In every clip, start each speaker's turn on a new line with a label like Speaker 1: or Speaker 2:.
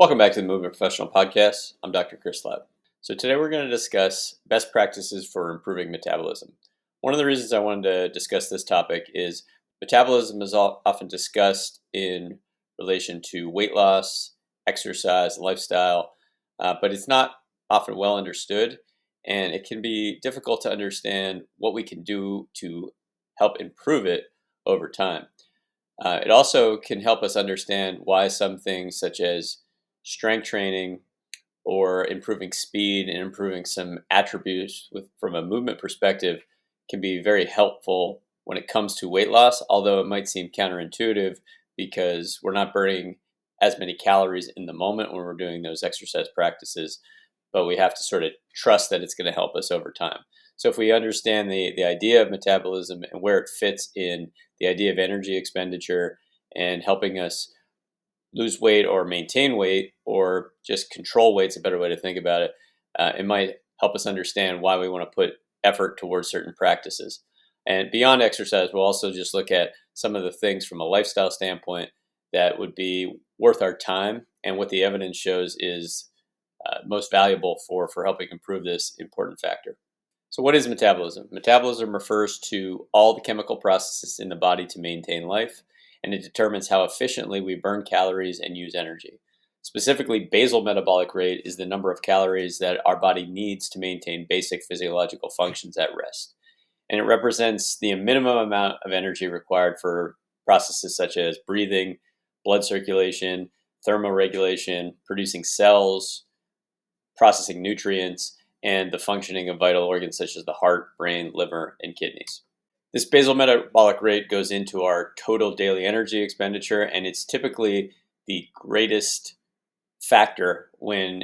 Speaker 1: Welcome back to the Movement Professional Podcast. I'm Dr. Chris Leib. So today we're going to discuss best practices for improving metabolism. One of the reasons I wanted to discuss this topic is metabolism is often discussed in relation to weight loss, exercise, lifestyle, but it's not often well understood, and it can be difficult to understand what we can do to help improve it over time. It also can help us understand why some things such as strength training or improving speed and improving some attributes from a movement perspective can be very helpful when it comes to weight loss, although it might seem counterintuitive because we're not burning as many calories in the moment when we're doing those exercise practices, but we have to sort of trust that it's going to help us over time. So if we understand the idea of metabolism and where it fits in the idea of energy expenditure and helping us lose weight or maintain weight or just control weight's a better way to think about it. It might help us understand why we want to put effort towards certain practices. And beyond exercise, we'll also just look at some of the things from a lifestyle standpoint that would be worth our time and what the evidence shows is most valuable for helping improve this important factor. So what is metabolism? Metabolism refers to all the chemical processes in the body to maintain life, and it determines how efficiently we burn calories and use energy. Specifically, basal metabolic rate is the number of calories that our body needs to maintain basic physiological functions at rest. And it represents the minimum amount of energy required for processes such as breathing, blood circulation, thermoregulation, producing cells, processing nutrients, and the functioning of vital organs such as the heart, brain, liver, and kidneys. This basal metabolic rate goes into our total daily energy expenditure, and it's typically the greatest factor when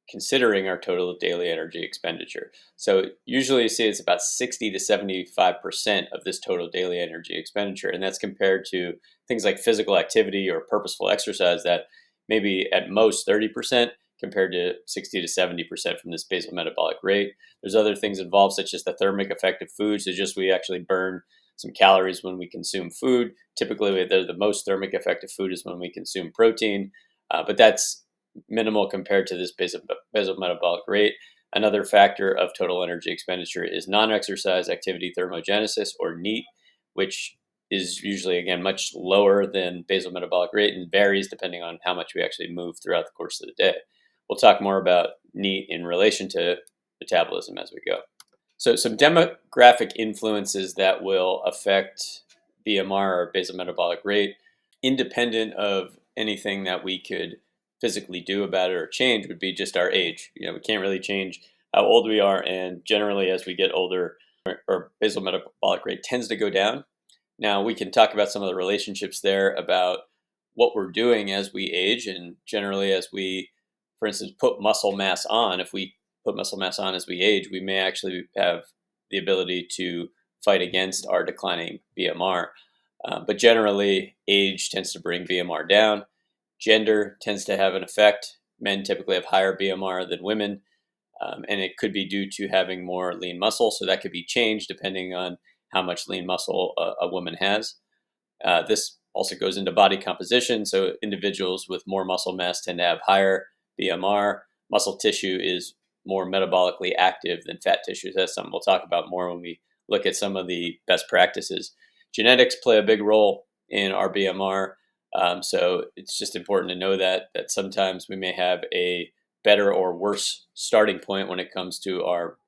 Speaker 1: considering our total daily energy expenditure. So usually you see it's about 60 to 75% of this total daily energy expenditure, and that's compared to things like physical activity or purposeful exercise that maybe at most 30% compared to 60 to 70% from this basal metabolic rate. There's other things involved, such as the thermic effect of food. So just we actually burn some calories when we consume food. Typically, the most thermic effect of food is when we consume protein, but that's minimal compared to this basal metabolic rate. Another factor of total energy expenditure is non-exercise activity thermogenesis, or NEAT, which is usually, again, much lower than basal metabolic rate and varies depending on how much we actually move throughout the course of the day. We'll talk more about NEAT in relation to metabolism as we go. So some demographic influences that will affect BMR, or basal metabolic rate, independent of anything that we could physically do about it or change, would be just our age. We can't really change how old we are, and generally as we get older, our basal metabolic rate tends to go down. Now we can talk about some of the relationships there about what we're doing as we age, and generally as we, for instance, put muscle mass on. If we put muscle mass on as we age, we may actually have the ability to fight against our declining BMR. But generally, age tends to bring BMR down. Gender tends to have an effect. Men typically have higher BMR than women, and it could be due to having more lean muscle. So that could be changed depending on how much lean muscle a woman has. This also goes into body composition. So individuals with more muscle mass tend to have higher BMR. Muscle tissue is more metabolically active than fat tissue. That's something we'll talk about more when we look at some of the best practices. Genetics play a big role in our BMR. So it's just important to know that sometimes we may have a better or worse starting point when it comes to our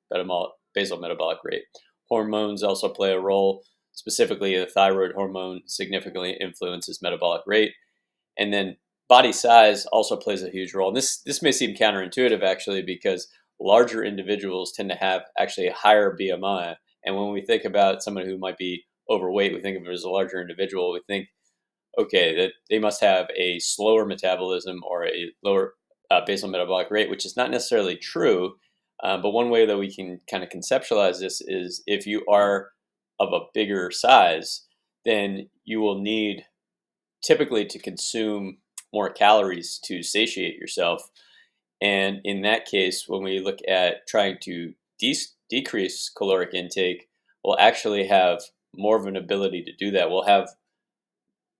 Speaker 1: basal metabolic rate. Hormones also play a role. Specifically, the thyroid hormone significantly influences metabolic rate. And then body size also plays a huge role. And this may seem counterintuitive, actually, because larger individuals tend to have actually a higher BMI. And when we think about someone who might be overweight, we think of it as a larger individual. We think, okay, that they must have a slower metabolism or a lower basal metabolic rate, which is not necessarily true. But one way that we can kind of conceptualize this is if you are of a bigger size, then you will need typically to consume more calories to satiate yourself. And in that case, when we look at trying to decrease caloric intake, we'll actually have more of an ability to do that. We'll have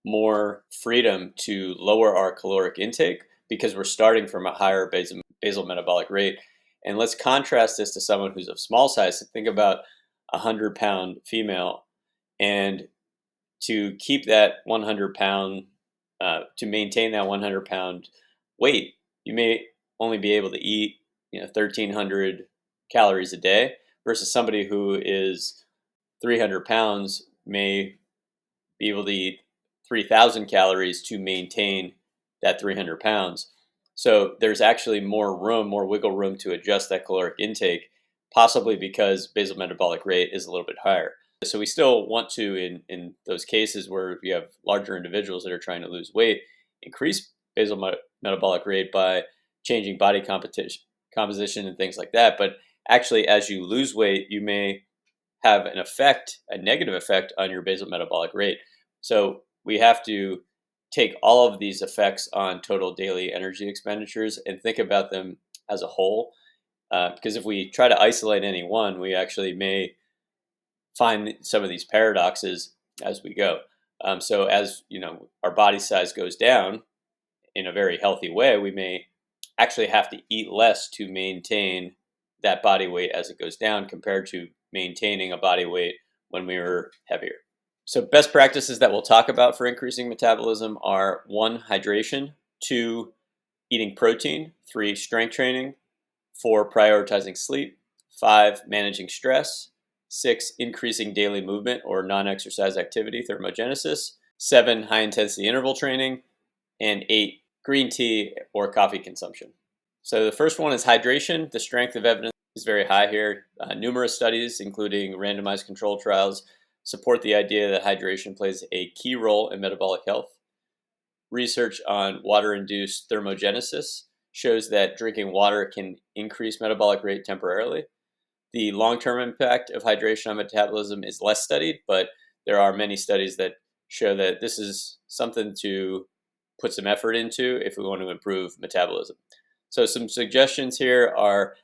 Speaker 1: more freedom to lower our caloric intake, because we're starting from a higher basal metabolic rate. And let's contrast this to someone who's of small size. So think about a 100-pound female, and to keep that 100-pound, to maintain that 100-pound weight, you may only be able to eat 1,300 calories a day, versus somebody who is 300 pounds may be able to eat 3,000 calories to maintain that 300 pounds. So there's actually more room, more wiggle room to adjust that caloric intake, possibly because basal metabolic rate is a little bit higher. So we still want to, in those cases where you have larger individuals that are trying to lose weight, increase metabolic rate by changing body composition and things like that. But actually, as you lose weight, you may have an effect, a negative effect on your basal metabolic rate. So we have to take all of these effects on total daily energy expenditures and think about them as a whole. Because if we try to isolate any one, we actually may find some of these paradoxes as we go. So as our body size goes down in a very healthy way, we may actually have to eat less to maintain that body weight as it goes down, compared to maintaining a body weight when we were heavier. So best practices that we'll talk about for increasing metabolism are: 1, hydration; 2, eating protein; 3, strength training; 4, prioritizing sleep; 5, managing stress; 6, increasing daily movement or non-exercise activity, thermogenesis; 7, high-intensity interval training; and 8, green tea or coffee consumption. So the first one is hydration. The strength of evidence is very high here. Numerous studies, including randomized controlled trials, support the idea that hydration plays a key role in metabolic health. Research on water-induced thermogenesis shows that drinking water can increase metabolic rate temporarily. The long-term impact of hydration on metabolism is less studied, but there are many studies that show that this is something to put some effort into if we want to improve metabolism. So some suggestions here are: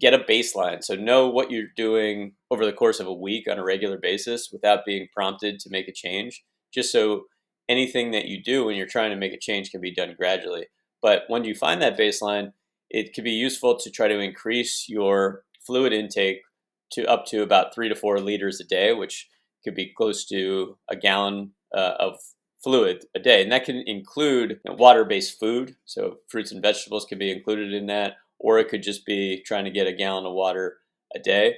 Speaker 1: get a baseline. So know what you're doing over the course of a week on a regular basis without being prompted to make a change, just so anything that you do when you're trying to make a change can be done gradually. But when you find that baseline, it can be useful to try to increase your fluid intake to up to about 3 to 4 liters a day, which could be close to a gallon of fluid a day. And that can include water-based food. So fruits and vegetables can be included in that, or it could just be trying to get a gallon of water a day.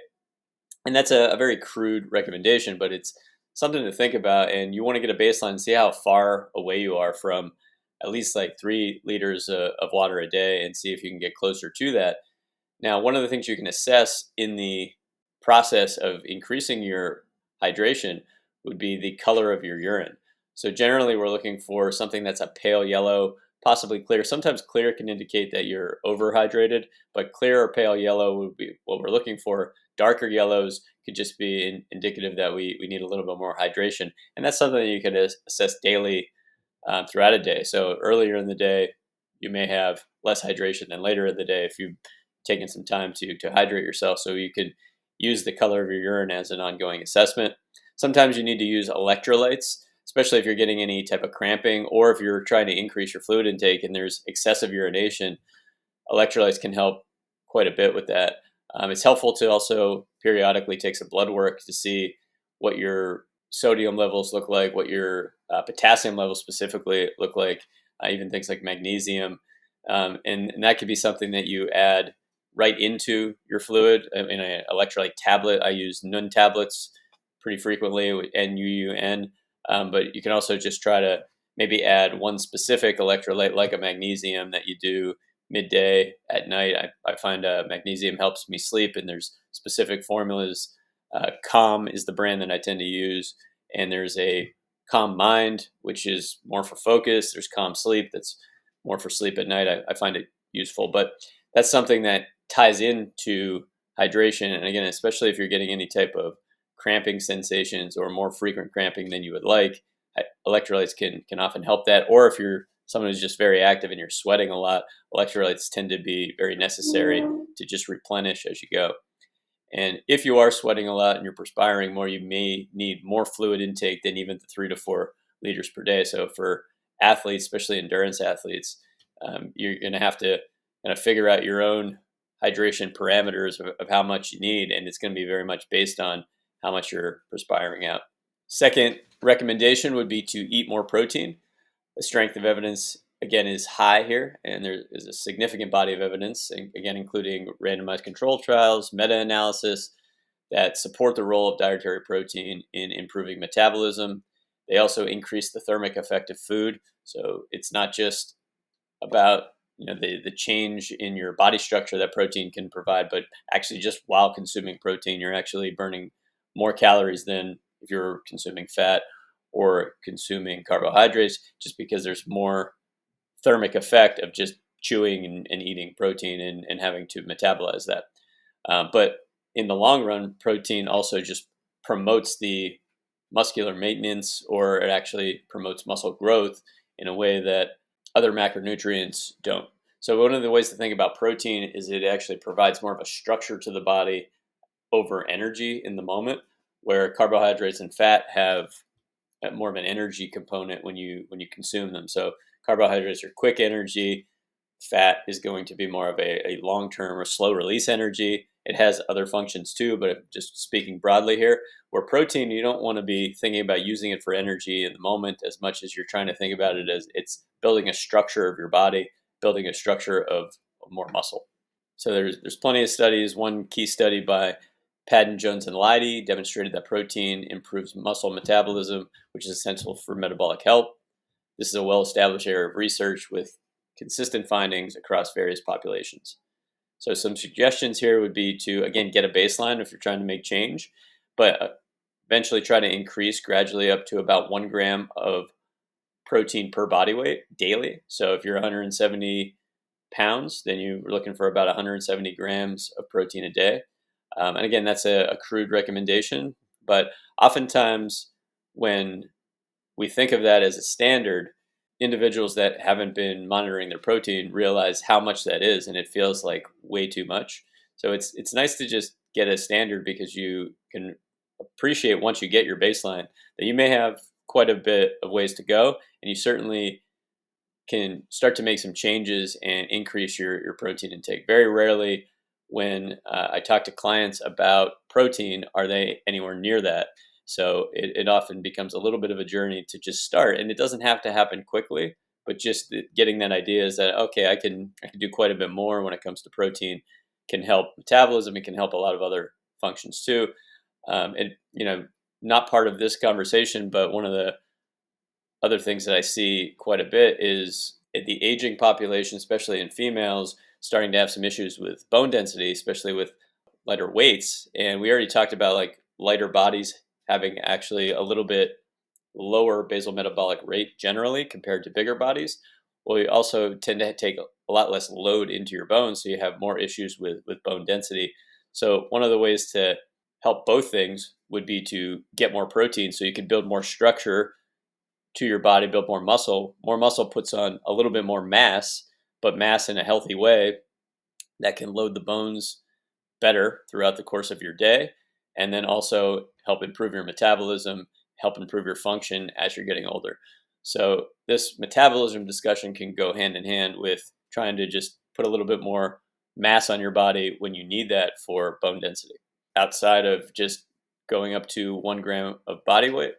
Speaker 1: And that's a very crude recommendation, but it's something to think about. And you want to get a baseline and see how far away you are from at least like 3 liters of water a day, and see if you can get closer to that. Now, one of the things you can assess in the process of increasing your hydration would be the color of your urine. So generally, we're looking for something that's a pale yellow, possibly clear. Sometimes clear can indicate that you're overhydrated, but clear or pale yellow would be what we're looking for. Darker yellows could just be indicative that we need a little bit more hydration. And that's something that you can assess daily throughout a day. So earlier in the day, you may have less hydration than later in the day if you've taken some time to hydrate yourself. So you could use the color of your urine as an ongoing assessment. Sometimes you need to use electrolytes, especially if you're getting any type of cramping, or if you're trying to increase your fluid intake and there's excessive urination. Electrolytes can help quite a bit with that. It's helpful to also periodically take some blood work to see what your sodium levels look like, what your potassium levels specifically look like, even things like magnesium. And that could be something that you add right into your fluid in an electrolyte tablet. I use NUN tablets pretty frequently with NUUN, but you can also just try to maybe add one specific electrolyte like a magnesium that you do midday at night. I find magnesium helps me sleep, and there's specific formulas. Calm is the brand that I tend to use, and there's a Calm Mind, which is more for focus. There's Calm Sleep, that's more for sleep at night. I find it useful, but that's something that ties into hydration. And again, especially if you're getting any type of cramping sensations or more frequent cramping than you would like, electrolytes can often help that. Or if you're someone who's just very active and you're sweating a lot, electrolytes tend to be very necessary to just replenish as you go. And if you are sweating a lot and you're perspiring more, you may need more fluid intake than even the 3 to 4 liters per day. So for athletes, especially endurance athletes, You're going to have to kind of figure out your own hydration parameters of how much you need, and it's going to be very much based on how much you're perspiring out. Second recommendation would be to eat more protein. The strength of evidence, again, is high here, and there is a significant body of evidence, again, including randomized control trials, meta-analysis, that support the role of dietary protein in improving metabolism. They also increase the thermic effect of food. So it's not just about the change in your body structure that protein can provide, but actually just while consuming protein, you're actually burning more calories than if you're consuming fat or consuming carbohydrates, just because there's more thermic effect of just chewing and eating protein and having to metabolize that. But in the long run, protein also just promotes the muscular maintenance, or it actually promotes muscle growth in a way that other macronutrients don't. So one of the ways to think about protein is it actually provides more of a structure to the body over energy in the moment, where carbohydrates and fat have more of an energy component when you consume them. So carbohydrates are quick energy. Fat is going to be more of a long-term or slow release energy. It has other functions too, but just speaking broadly here, where protein, you don't want to be thinking about using it for energy in the moment as much as you're trying to think about it as it's building a structure of your body, building a structure of more muscle. So there's plenty of studies. One key study by Padden, Jones, and Leib demonstrated that protein improves muscle metabolism, which is essential for metabolic health. This is a well-established area of research with consistent findings across various populations. So some suggestions here would be to, again, get a baseline if you're trying to make change, but eventually try to increase gradually up to about 1 gram of protein per body weight daily. So if you're 170 pounds, then you're looking for about 170 grams of protein a day. And again, that's a crude recommendation, but oftentimes when we think of that as a standard, individuals that haven't been monitoring their protein realize how much that is, and it feels like way too much. So it's nice to just get a standard, because you can appreciate once you get your baseline that you may have quite a bit of ways to go, and you certainly can start to make some changes and increase your protein intake. Very rarely when I talk to clients about protein are they anywhere near that. So it often becomes a little bit of a journey to just start, and it doesn't have to happen quickly, but just getting that idea is that, okay, I can do quite a bit more when it comes to protein, can help metabolism, it can help a lot of other functions too. And not part of this conversation, but one of the other things that I see quite a bit is the aging population, especially in females, starting to have some issues with bone density, especially with lighter weights. And we already talked about like lighter bodies having actually a little bit lower basal metabolic rate generally compared to bigger bodies. Well, you also tend to take a lot less load into your bones, so you have more issues with bone density. So one of the ways to help both things would be to get more protein so you can build more structure to your body, build more muscle. More muscle puts on a little bit more mass, but mass in a healthy way that can load the bones better throughout the course of your day, and then also help improve your metabolism, help improve your function as you're getting older. So this metabolism discussion can go hand in hand with trying to just put a little bit more mass on your body when you need that for bone density. Outside of just going up to 1 gram of body weight,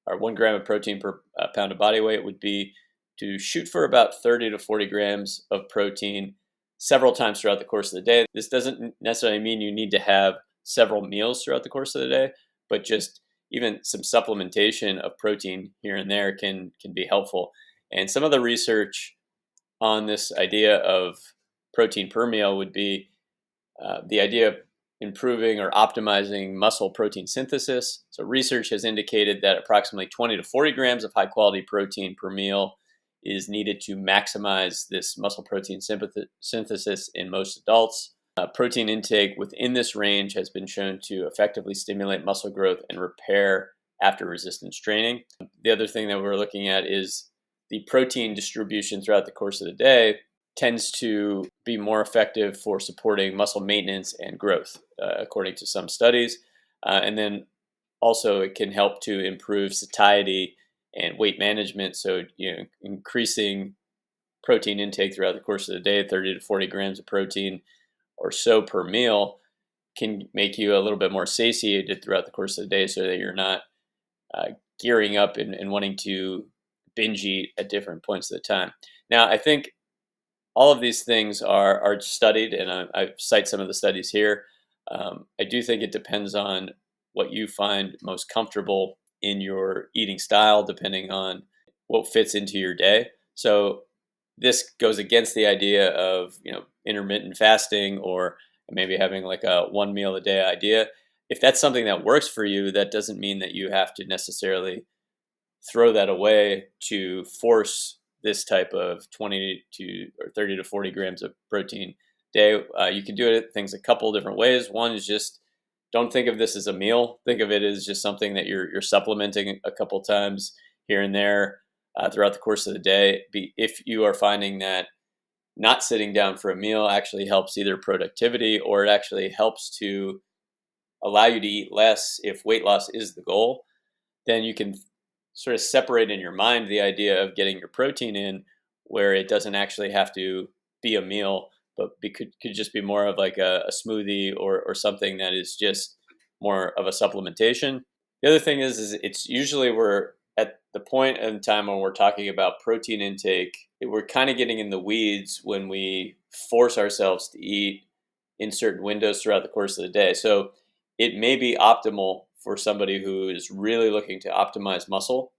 Speaker 1: or 1 gram of protein per pound of body weight, would be to shoot for about 30 to 40 grams of protein several times throughout the course of the day. This doesn't necessarily mean you need to have several meals throughout the course of the day, but just even some supplementation of protein here and there can be helpful. And some of the research on this idea of protein per meal would be the idea of improving or optimizing muscle protein synthesis. So research has indicated that approximately 20 to 40 grams of high quality protein per meal is needed to maximize this muscle protein synthesis in most adults. Protein intake within this range has been shown to effectively stimulate muscle growth and repair after resistance training. The other thing that we're looking at is the protein distribution throughout the course of the day tends to be more effective for supporting muscle maintenance and growth, according to some studies. And then also it can help to improve satiety and weight management. So, increasing protein intake throughout the course of the day, 30 to 40 grams of protein or so per meal, can make you a little bit more satiated throughout the course of the day so that you're not uh, gearing up and wanting to binge eat at different points of the time. Now, I think all of these things are studied, and I cite some of the studies here. I do think it depends on what you find most comfortable in your eating style, depending on what fits into your day. So this goes against the idea of intermittent fasting or maybe having like a one meal a day idea. If that's something that works for you, that doesn't mean that you have to necessarily throw that away to force this type of 20 to or 30 to 40 grams of protein day. You can do it things a couple different ways. One is just don't think of this as a meal. Think of it as just something that you're supplementing a couple times here and there throughout the course of the day. If you are finding that not sitting down for a meal actually helps either productivity or it actually helps to allow you to eat less if weight loss is the goal, then you can sort of separate in your mind the idea of getting your protein in where it doesn't actually have to be a meal, but could just be more of like a smoothie or something that is just more of a supplementation. The other thing is it's usually we're at the point in time when we're talking about protein intake, we're kind of getting in the weeds when we force ourselves to eat in certain windows throughout the course of the day. So it may be optimal for somebody who is really looking to optimize muscle,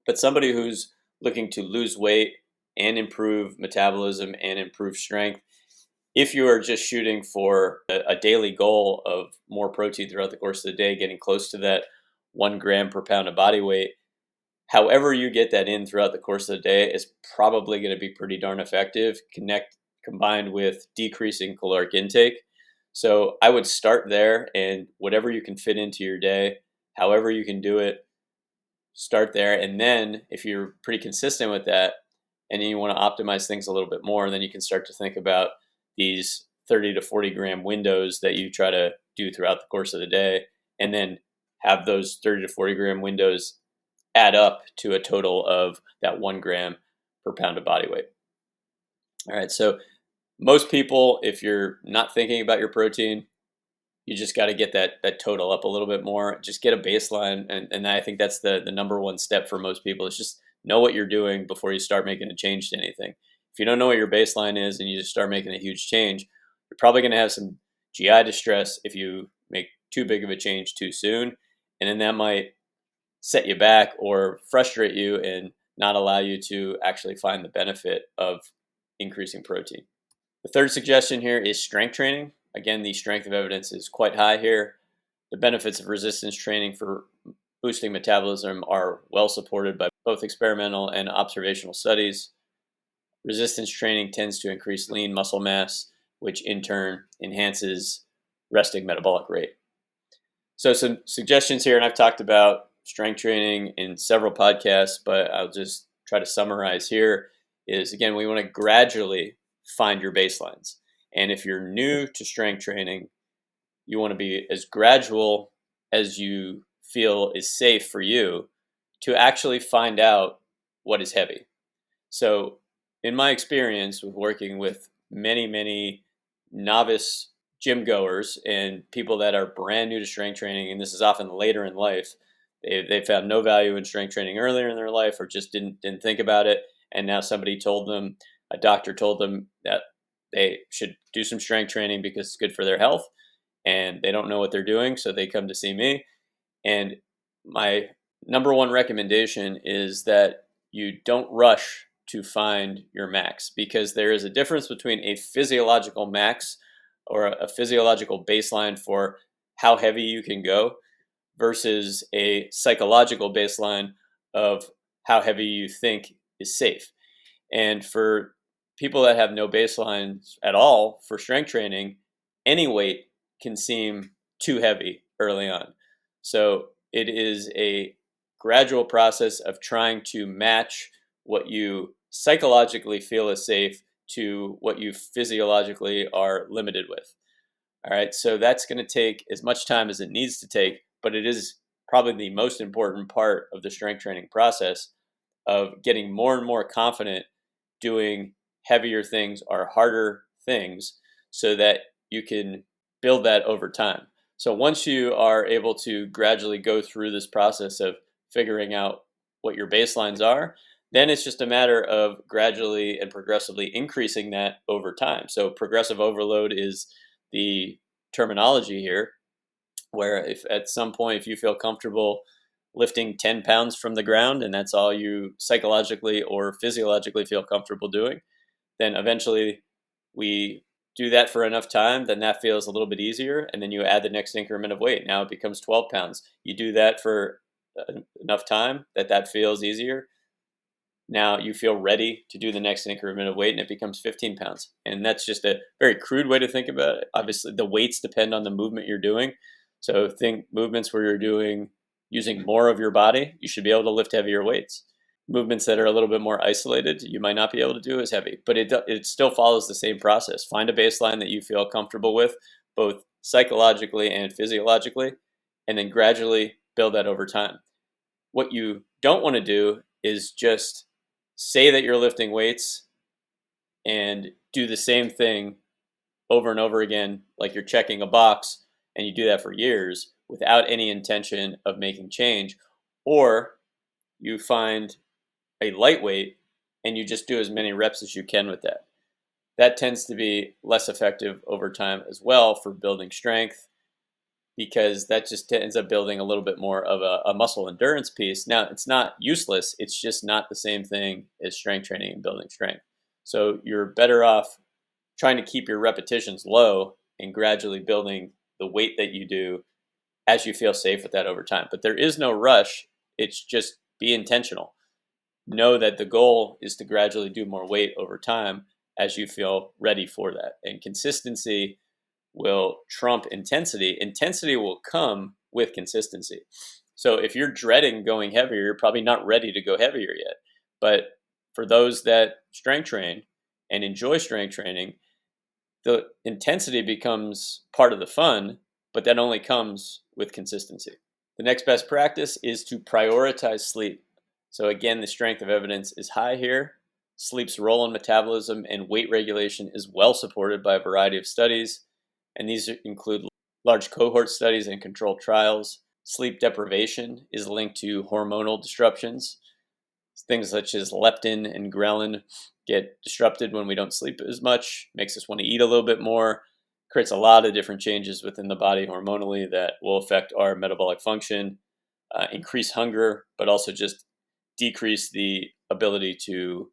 Speaker 1: but somebody who's looking to lose weight and improve metabolism and improve strength, if you are just shooting for a daily goal of more protein throughout the course of the day, getting close to that 1 gram per pound of body weight, however you get that in throughout the course of the day is probably going to be pretty darn effective, combined with decreasing caloric intake. So I would start there, and whatever you can fit into your day, however you can do it, start there. And then if you're pretty consistent with that and then you want to optimize things a little bit more, then you can start to think about these 30 to 40 gram windows that you try to do throughout the course of the day, and then have those 30 to 40 gram windows add up to a total of that 1 gram per pound of body weight. All right. So most people, if you're not thinking about your protein, you just got to get that total up a little bit more. Just get a baseline, and I think that's the number one step for most people is just know what you're doing before you start making a change to anything. If you don't know what your baseline is and you just start making a huge change, you're probably going to have some GI distress if you make too big of a change too soon, and then that might set you back or frustrate you and not allow you to actually find the benefit of increasing protein. The third suggestion here is strength training. Again, the strength of evidence is quite high here. The benefits of resistance training for boosting metabolism are well supported by both experimental and observational studies. Resistance training tends to increase lean muscle mass, which in turn enhances resting metabolic rate. So some suggestions here, and I've talked about strength training in several podcasts, but I'll just try to summarize here is, again, we want to gradually find your baselines. And if you're new to strength training, you want to be as gradual as you feel is safe for you to actually find out what is heavy. So in my experience with working with many, many novice gym goers and people that are brand new to strength training, and this is often later in life, they found no value in strength training earlier in their life or just didn't think about it. And now somebody told them, a doctor told them that they should do some strength training because it's good for their health, and they don't know what they're doing, so they come to see me. And my number one recommendation is that you don't rush to find your max, because there is a difference between a physiological max or a physiological baseline for how heavy you can go versus a psychological baseline of how heavy you think is safe. And for people that have no baselines at all for strength training, any weight can seem too heavy early on. So it is a gradual process of trying to match what you psychologically feel is safe to what you physiologically are limited with. All right, so that's going to take as much time as it needs to take, but it is probably the most important part of the strength training process of getting more and more confident doing heavier things or harder things so that you can build that over time. So once you are able to gradually go through this process of figuring out what your baselines are, then it's just a matter of gradually and progressively increasing that over time. So progressive overload is the terminology here, where if at some point if you feel comfortable lifting 10 pounds from the ground and that's all you psychologically or physiologically feel comfortable doing, then eventually we do that for enough time, then that feels a little bit easier. And then you add the next increment of weight. Now it becomes 12 pounds. You do that for enough time that that feels easier. Now you feel ready to do the next increment of weight and it becomes 15 pounds. And that's just a very crude way to think about it. Obviously, the weights depend on the movement you're doing. So think movements where you're doing using more of your body, you should be able to lift heavier weights. Movements that are a little bit more isolated, you might not be able to do as heavy, but it still follows the same process. Find a baseline that you feel comfortable with, both psychologically and physiologically, and then gradually build that over time. What you don't want to do is just say that you're lifting weights and do the same thing over and over again, like you're checking a box, and you do that for years without any intention of making change. Or you find a lightweight and you just do as many reps as you can with that. That tends to be less effective over time as well for building strength, because that just ends up building a little bit more of a muscle endurance piece. Now, it's not useless, it's just not the same thing as strength training and building strength. So you're better off trying to keep your repetitions low and gradually building the weight that you do as you feel safe with that over time. But there is no rush, it's just be intentional. Know that the goal is to gradually do more weight over time as you feel ready for that. And consistency will trump intensity. Intensity will come with consistency. So if you're dreading going heavier, you're probably not ready to go heavier yet. But for those that strength train and enjoy strength training, the intensity becomes part of the fun, but that only comes with consistency. The next best practice is to prioritize sleep. So again, the strength of evidence is high here. Sleep's role in metabolism and weight regulation is well supported by a variety of studies, and these include large cohort studies and controlled trials. Sleep deprivation is linked to hormonal disruptions. Things such as leptin and ghrelin get disrupted when we don't sleep as much, makes us want to eat a little bit more, creates a lot of different changes within the body hormonally that will affect our metabolic function, increase hunger, but also just decrease the ability to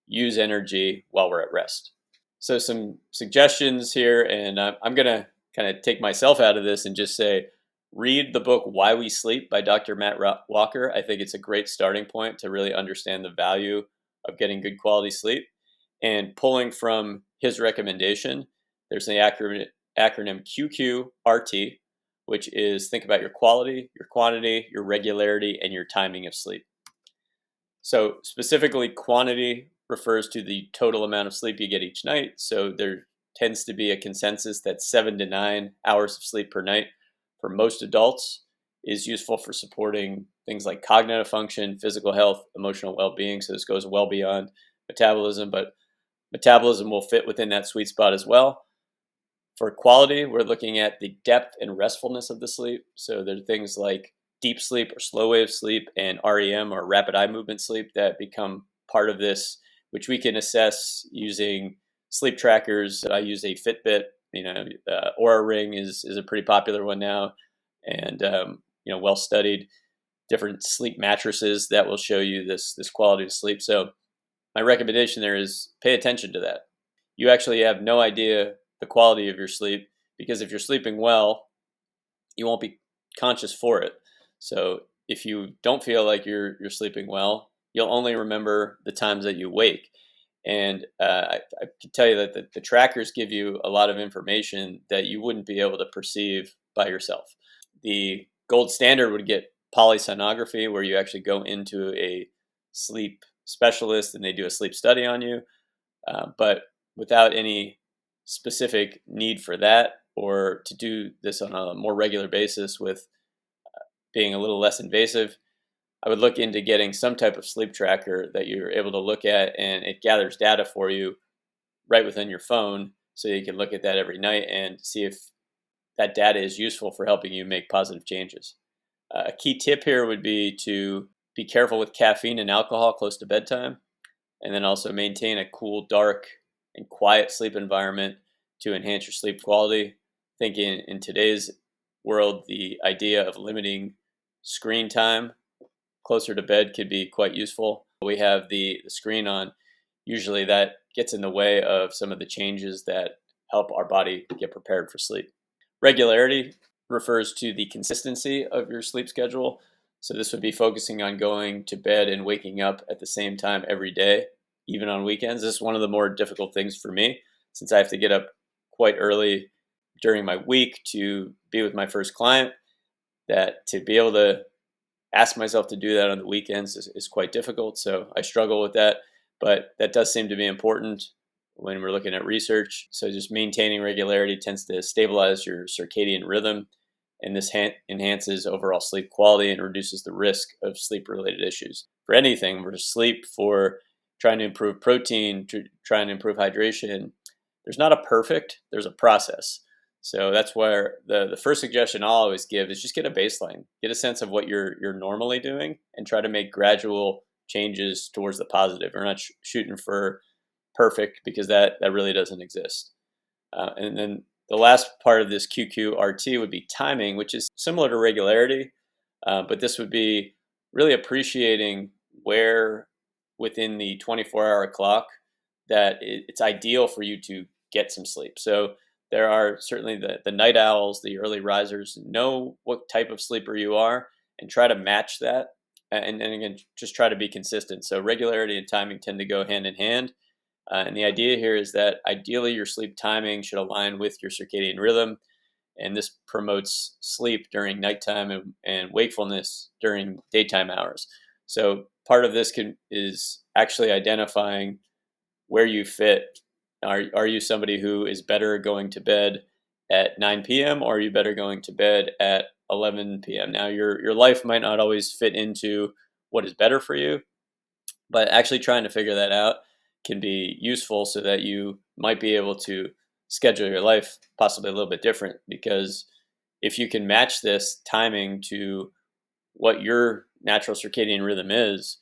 Speaker 1: use energy while we're at rest. So some suggestions here, and I'm going to kind of take myself out of this and just say, read the book Why We Sleep by Dr. Matt Walker. I think it's a great starting point to really understand the value of getting good quality sleep. And pulling from his recommendation, there's the acronym QQRT, which is think about your quality, your quantity, your regularity, and your timing of sleep. So specifically, quantity refers to the total amount of sleep you get each night. So there tends to be a consensus that 7 to 9 hours of sleep per night for most adults is useful for supporting things like cognitive function, physical health, emotional well-being. So this goes well beyond metabolism, but metabolism will fit within that sweet spot as well. For quality, we're looking at the depth and restfulness of the sleep. So there are things like deep sleep or slow wave sleep and REM or rapid eye movement sleep that become part of this, which we can assess using sleep trackers. I use a Fitbit. Aura Ring is a pretty popular one now, and well studied. Different sleep mattresses that will show you this quality of sleep. So my recommendation there is pay attention to that. You actually have no idea the quality of your sleep, because if you're sleeping well, you won't be conscious for it. So if you don't feel like you're sleeping well, you'll only remember the times that you wake. And I can tell you that the trackers give you a lot of information that you wouldn't be able to perceive by yourself. The gold standard would get polysomnography, where you actually go into a sleep specialist and they do a sleep study on you. But without any specific need for that, or to do this on a more regular basis with being a little less invasive, I would look into getting some type of sleep tracker that you're able to look at, and it gathers data for you right within your phone, so you can look at that every night and see if that data is useful for helping you make positive changes. A key tip here would be to be careful with caffeine and alcohol close to bedtime, and then also maintain a cool, dark, and quiet sleep environment to enhance your sleep quality. I think in today's world, the idea of limiting screen time closer to bed could be quite useful. We have the screen on. Usually that gets in the way of some of the changes that help our body get prepared for sleep. Regularity refers to the consistency of your sleep schedule. So this would be focusing on going to bed and waking up at the same time every day, even on weekends. This is one of the more difficult things for me, since I have to get up quite early during my week to be with my first client. That to be able to ask myself to do that on the weekends is quite difficult. So I struggle with that, but that does seem to be important when we're looking at research. So just maintaining regularity tends to stabilize your circadian rhythm, and this enhances overall sleep quality and reduces the risk of sleep related issues. For anything, for sleep, for trying to improve protein, trying to improve hydration, there's not a perfect, there's a process. So that's where the first suggestion I'll always give is just get a baseline, get a sense of what you're normally doing, and try to make gradual changes towards the positive. We're not shooting for perfect, because that really doesn't exist. And then the last part of this QQRT would be timing, which is similar to regularity, but this would be really appreciating where within the 24-hour clock that it's ideal for you to get some sleep. So there are certainly the night owls, the early risers, know what type of sleeper you are and try to match that. And again, just try to be consistent. So regularity and timing tend to go hand in hand. And the idea here is that ideally your sleep timing should align with your circadian rhythm, and this promotes sleep during nighttime and wakefulness during daytime hours. So part of this is actually identifying where you fit. Are you somebody who is better going to bed at 9 p.m. or are you better going to bed at 11 p.m.? Now your life might not always fit into what is better for you, but actually trying to figure that out can be useful, so that you might be able to schedule your life possibly a little bit different. Because if you can match this timing to what your natural circadian rhythm is,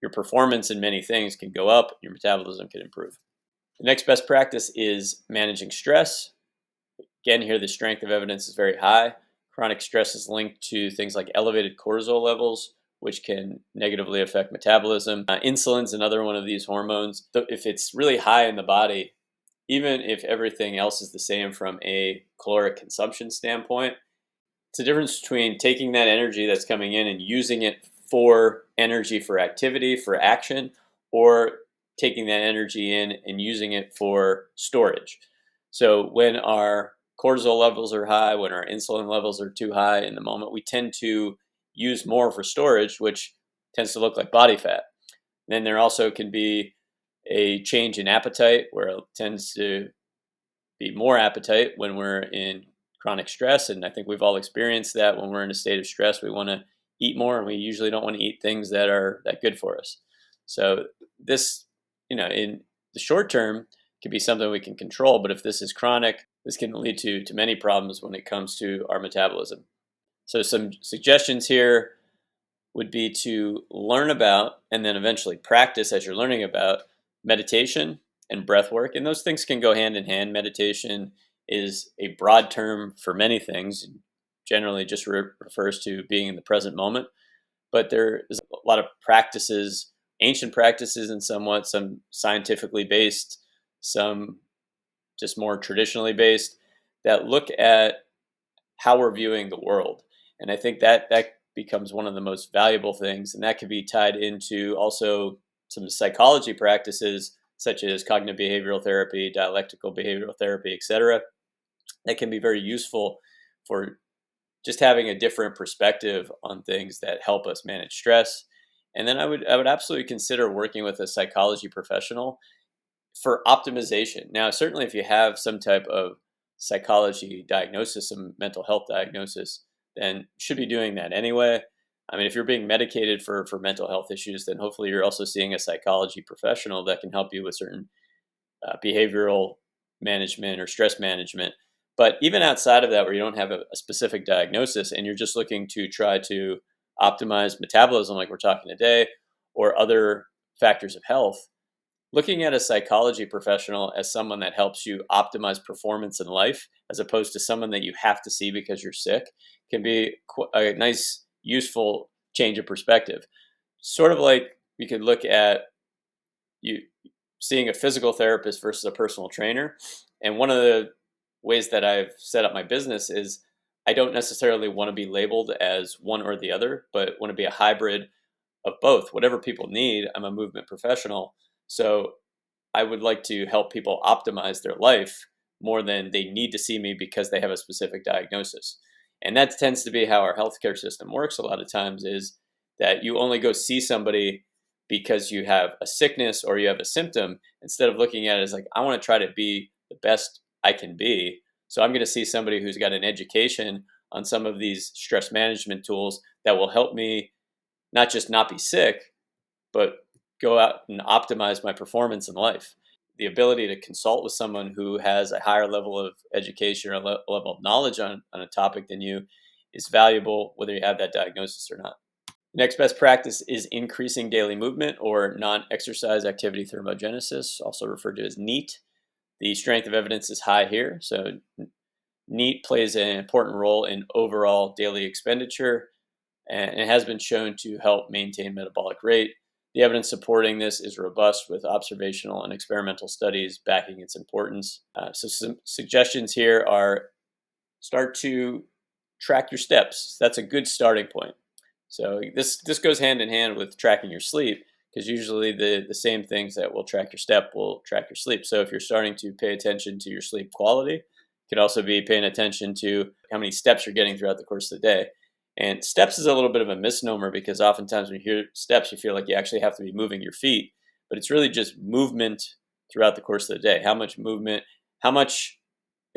Speaker 1: your performance in many things can go up, your metabolism can improve. The next best practice is managing stress. Again, here the strength of evidence is very high. Chronic stress is linked to things like elevated cortisol levels, which can negatively affect metabolism. Insulin's another one of these hormones. If it's really high in the body, even if everything else is the same from a caloric consumption standpoint, it's the difference between taking that energy that's coming in and using it for energy, for activity, for action, or taking that energy in and using it for storage. So when our cortisol levels are high, when our insulin levels are too high in the moment, we tend to use more for storage, which tends to look like body fat. Then there also can be a change in appetite, where it tends to be more appetite when we're in chronic stress. And I think we've all experienced that. When we're in a state of stress, we want to eat more, and we usually don't want to eat things that are that good for us. So this, in the short term, can be something we can control. But if this is chronic, this can lead to many problems when it comes to our metabolism. So some suggestions here would be to learn about and then eventually practice, as you're learning about, meditation and breath work. And those things can go hand in hand. Meditation is a broad term for many things, generally just refers to being in the present moment. But there is a lot of practices, ancient practices, and somewhat some scientifically based, some just more traditionally based, that look at how we're viewing the world. And I think that becomes one of the most valuable things. And that can be tied into also some psychology practices, such as cognitive behavioral therapy, dialectical behavioral therapy, etc. That can be very useful for just having a different perspective on things that help us manage stress. And then I would absolutely consider working with a psychology professional for optimization. Now, certainly if you have some type of psychology diagnosis, some mental health diagnosis, then you should be doing that anyway. I mean, if you're being medicated for mental health issues, then hopefully you're also seeing a psychology professional that can help you with certain behavioral management or stress management. But even outside of that, where you don't have a specific diagnosis and you're just looking to try to optimize metabolism, like we're talking today, or other factors of health, looking at a psychology professional as someone that helps you optimize performance in life, as opposed to someone that you have to see because you're sick, can be a nice, useful change of perspective. Sort of like you could look at you seeing a physical therapist versus a personal trainer. And one of the ways that I've set up my business is I don't necessarily want to be labeled as one or the other, but want to be a hybrid of both. Whatever people need, I'm a movement professional. So I would like to help people optimize their life more than they need to see me because they have a specific diagnosis. And that tends to be how our healthcare system works a lot of times, is that you only go see somebody because you have a sickness or you have a symptom, instead of looking at it as like, I want to try to be the best I can be. So I'm going to see somebody who's got an education on some of these stress management tools that will help me not just not be sick, but go out and optimize my performance in life. The ability to consult with someone who has a higher level of education or a level of knowledge on a topic than you is valuable, whether you have that diagnosis or not. Next best practice is increasing daily movement, or non-exercise activity thermogenesis, also referred to as NEAT. The strength of evidence is high here. So NEAT plays an important role in overall daily expenditure, and it has been shown to help maintain metabolic rate. The evidence supporting this is robust, with observational and experimental studies backing its importance. So some suggestions here are: start to track your steps. That's a good starting point. So this goes hand in hand with tracking your sleep, because usually the same things that will track your step will track your sleep. So if you're starting to pay attention to your sleep quality, it could also be paying attention to how many steps you're getting throughout the course of the day. And steps is a little bit of a misnomer, because oftentimes when you hear steps, you feel like you actually have to be moving your feet, but it's really just movement throughout the course of the day. How much movement, how much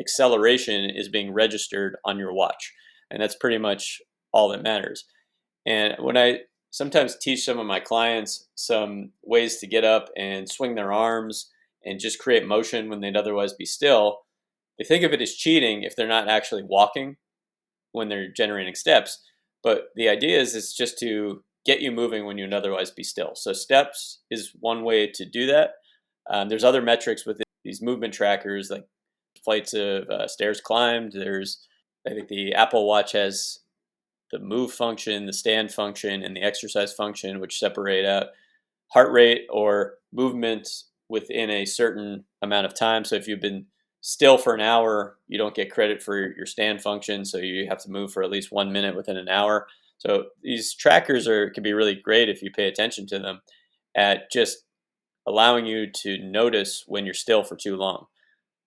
Speaker 1: acceleration is being registered on your watch. And that's pretty much all that matters. And when I sometimes teach some of my clients some ways to get up and swing their arms and just create motion when they'd otherwise be still, they think of it as cheating if they're not actually walking when they're generating steps. But the idea is it's just to get you moving when you'd otherwise be still. So steps is one way to do that. There's other metrics with these movement trackers, like flights of stairs climbed. I think the Apple Watch has the move function, the stand function, and the exercise function, which separate out heart rate or movement within a certain amount of time. So if you've been still for an hour, you don't get credit for your stand function. So you have to move for at least 1 minute within an hour. So these trackers can be really great if you pay attention to them, at just allowing you to notice when you're still for too long.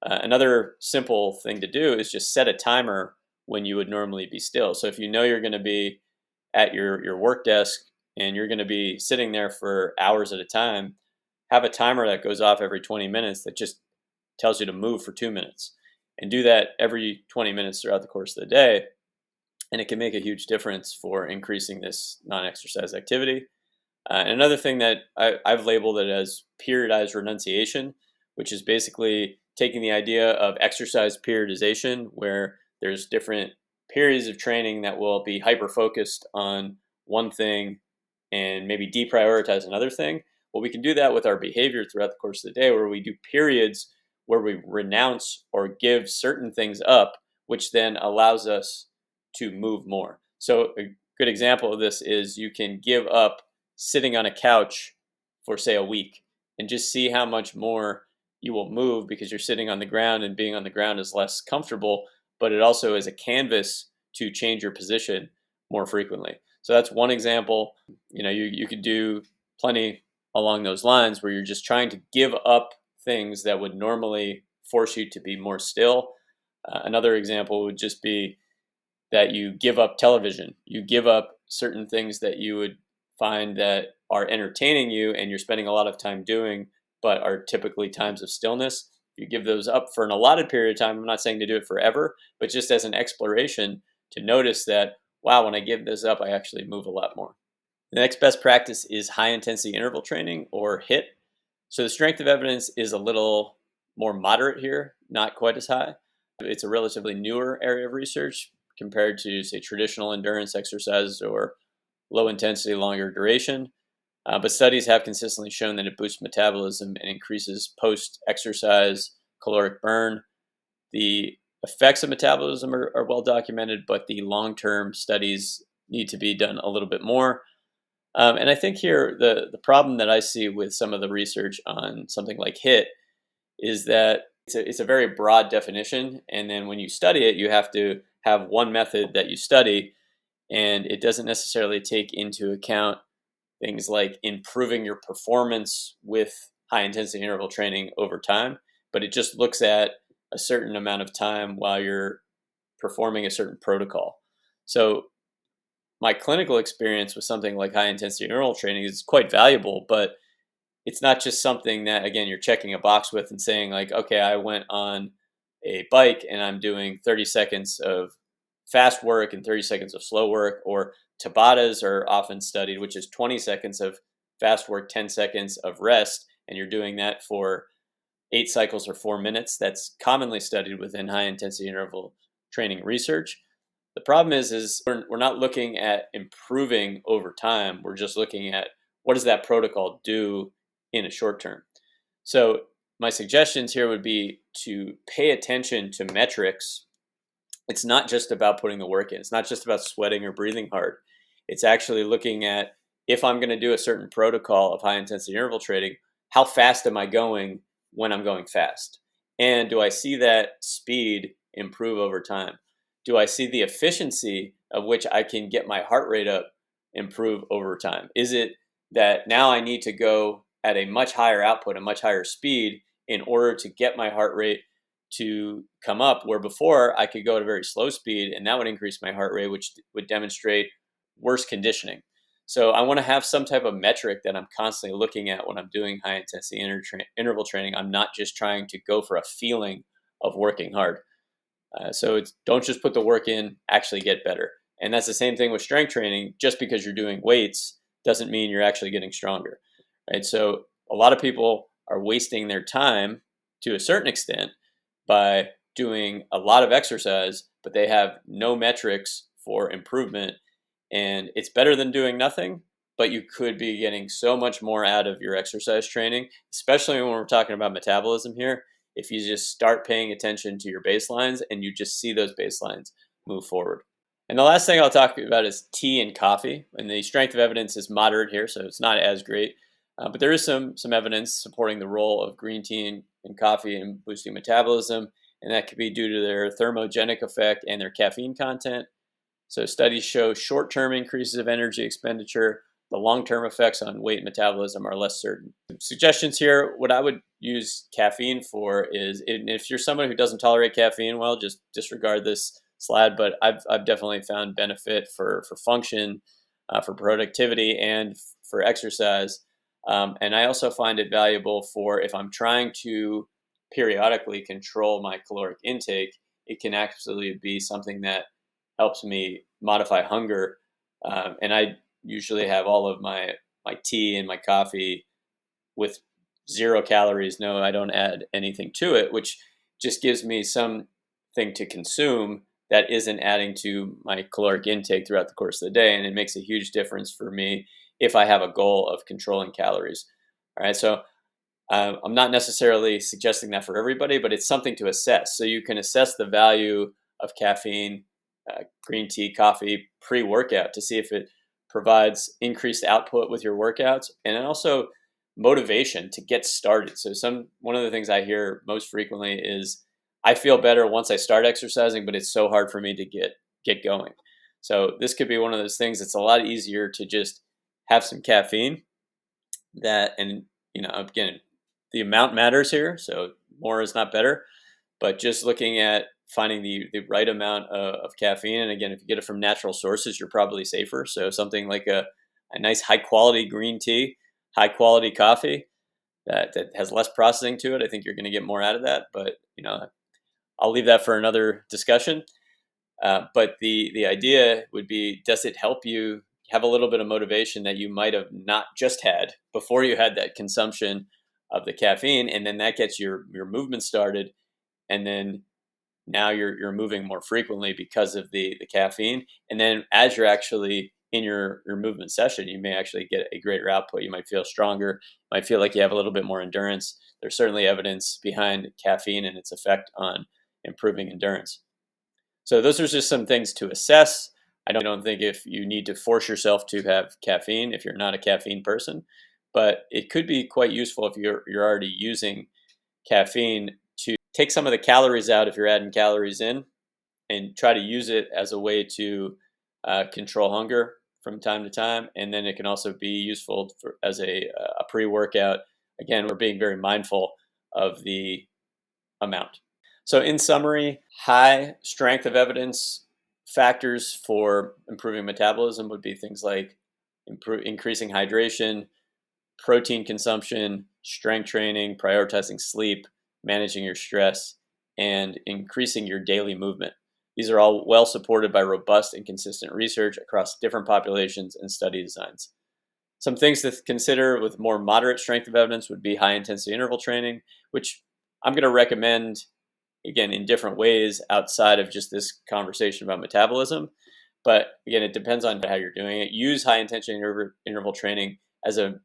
Speaker 1: Another simple thing to do is just set a timer when you would normally be still. So if you know you're going to be at your work desk and you're going to be sitting there for hours at a time, have a timer that goes off every 20 minutes that just tells you to move for 2 minutes, and do that every 20 minutes throughout the course of the day. And it can make a huge difference for increasing this non-exercise activity. And another thing that I've labeled it as periodized renunciation, which is basically taking the idea of exercise periodization, where there's different periods of training that will be hyper focused on one thing and maybe deprioritize another thing. Well, we can do that with our behavior throughout the course of the day, where we do periods where we renounce or give certain things up, which then allows us to move more. So a good example of this is you can give up sitting on a couch for, say, a week, and just see how much more you will move, because you're sitting on the ground, and being on the ground is less comfortable, but it also is a canvas to change your position more frequently. So that's one example. You could do plenty along those lines, where you're just trying to give up things that would normally force you to be more still. Another example would just be that you give up television. You give up certain things that you would find that are entertaining you and you're spending a lot of time doing, but are typically times of stillness. You give those up for an allotted period of time. I'm not saying to do it forever, but just as an exploration to notice that wow, when I give this up, I actually move a lot more. The next best practice is high intensity interval training, or HIIT. So the strength of evidence is a little more moderate here, not quite as high. It's a relatively newer area of research compared to, say, traditional endurance exercises or low intensity, longer duration. But studies have consistently shown that it boosts metabolism and increases post exercise caloric burn. The effects of metabolism are well documented, but the long term studies need to be done a little bit more. And I think here the problem that I see with some of the research on something like HIIT is that it's a very broad definition. And then when you study it, you have to have one method that you study, and it doesn't necessarily take into account things like improving your performance with high intensity interval training over time, but it just looks at a certain amount of time while you're performing a certain protocol. So my clinical experience with something like high intensity interval training is quite valuable, but it's not just something that, again, you're checking a box with and saying like, okay, I went on a bike and I'm doing 30 seconds of fast work and 30 seconds of slow work. Or tabatas are often studied, which is 20 seconds of fast work, 10 seconds of rest, and you're doing that for 8 cycles or 4 minutes. That's commonly studied within high intensity interval training research. The problem is we're not looking at improving over time. We're just looking at what does that protocol do in a short term. So my suggestions here would be to pay attention to metrics. It's not just about putting the work in. It's not just about sweating or breathing hard. It's actually looking at, if I'm going to do a certain protocol of high intensity interval training, how fast am I going when I'm going fast? And do I see that speed improve over time? Do I see the efficiency of which I can get my heart rate up improve over time? Is it that now I need to go at a much higher output, a much higher speed in order to get my heart rate to come up, where before I could go at a very slow speed and that would increase my heart rate, which would demonstrate worse conditioning. So I want to have some type of metric that I'm constantly looking at when I'm doing high intensity interval training. I'm not just trying to go for a feeling of working hard. So it's, don't just put the work in, actually get better. And that's the same thing with strength training. Just because you're doing weights doesn't mean you're actually getting stronger, right? So a lot of people are wasting their time to a certain extent by doing a lot of exercise, but they have no metrics for improvement. And it's better than doing nothing, but you could be getting so much more out of your exercise training, especially when we're talking about metabolism here. If you just start paying attention to your baselines and you just see those baselines move forward. And the last thing I'll talk about is tea and coffee. And the strength of evidence is moderate here, so it's not as great. But there is some evidence supporting the role of green tea and coffee in boosting metabolism, and that could be due to their thermogenic effect and their caffeine content. So studies show short-term increases of energy expenditure. The long-term effects on weight metabolism are less certain. Suggestions here, what I would use caffeine for is, if you're someone who doesn't tolerate caffeine, well, just disregard this slide, but I've definitely found benefit for function, for productivity, and for exercise. And I also find it valuable for if I'm trying to periodically control my caloric intake. It can actually be something that helps me modify hunger. And I usually have all of my tea and my coffee with 0 calories. No, I don't add anything to it, which just gives me something to consume that isn't adding to my caloric intake throughout the course of the day. And it makes a huge difference for me if I have a goal of controlling calories. All right. So I'm not necessarily suggesting that for everybody, but it's something to assess. So you can assess the value of caffeine, green tea, coffee pre-workout to see if it provides increased output with your workouts, and then also motivation to get started. So one of the things I hear most frequently is, I feel better once I start exercising, but it's so hard for me to get going. So this could be one of those things. It's a lot easier to just have some caffeine, and again, the amount matters here. So more is not better, but just looking at finding the right amount of caffeine. And again, if you get it from natural sources, you're probably safer. So something like a nice high quality green tea, high quality coffee that has less processing to it, I think you're going to get more out of that. But I'll leave that for another discussion. But the idea would be, does it help you have a little bit of motivation that you might have not just had before you had that consumption of the caffeine, and then that gets your movement started, and then now you're moving more frequently because of the caffeine. And then as you're actually in your movement session, you may actually get a greater output. You might feel stronger, might feel like you have a little bit more endurance. There's certainly evidence behind caffeine and its effect on improving endurance. So those are just some things to assess. I don't think if you need to force yourself to have caffeine if you're not a caffeine person, but it could be quite useful if you're already using caffeine to take some of the calories out if you're adding calories in, and try to use it as a way to control hunger from time to time. And then it can also be useful as a pre-workout. Again, we're being very mindful of the amount. So in summary, high strength of evidence factors for improving metabolism would be things like increasing hydration, protein consumption, strength training, prioritizing sleep, managing your stress, and increasing your daily movement. These are all well supported by robust and consistent research across different populations and study designs. Some things to consider with more moderate strength of evidence would be high intensity interval training, which I'm going to recommend, again, in different ways outside of just this conversation about metabolism. But again, it depends on how you're doing it. Use high intensity interval training as a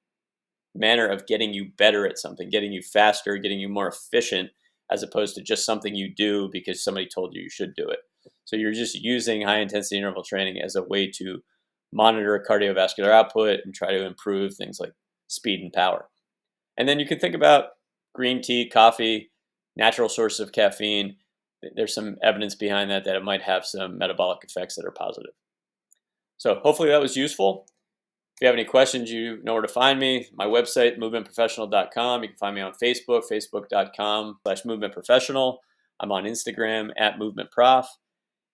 Speaker 1: manner of getting you better at something, getting you faster, getting you more efficient, as opposed to just something you do because somebody told you should do it. So you're just using high intensity interval training as a way to monitor cardiovascular output and try to improve things like speed and power. And then you can think about green tea, coffee, natural source of caffeine. There's some evidence behind that it might have some metabolic effects that are positive. So hopefully that was useful. If you have any questions, you know where to find me. My website, movementprofessional.com. You can find me on Facebook, facebook.com/movementprofessional. I'm on Instagram @movementprof.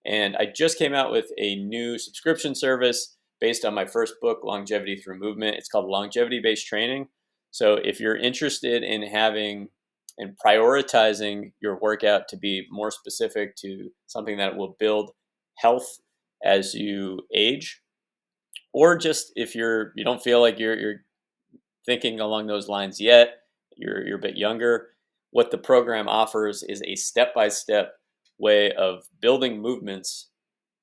Speaker 1: And I just came out with a new subscription service based on my first book, Longevity Through Movement. It's called Longevity-Based Training. So if you're interested in having and prioritizing your workout to be more specific to something that will build health as you age, or just if you don't feel like you're thinking along those lines yet, you're a bit younger, what the program offers is a step-by-step way of building movements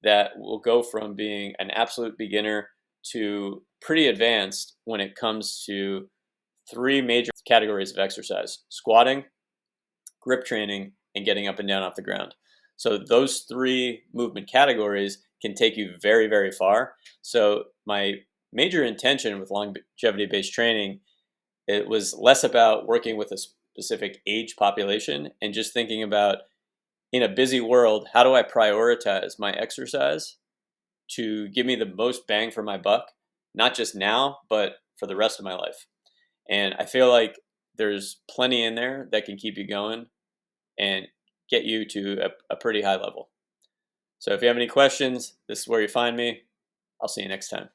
Speaker 1: that will go from being an absolute beginner to pretty advanced when it comes to three major categories of exercise: squatting, grip training, and getting up and down off the ground. So those three movement categories can take you very, very far. So my major intention with longevity-based training, it was less about working with a specific age population and just thinking about, in a busy world, how do I prioritize my exercise to give me the most bang for my buck, not just now, but for the rest of my life. And I feel like there's plenty in there that can keep you going and get you to a pretty high level. So if you have any questions, this is where you find me. I'll see you next time.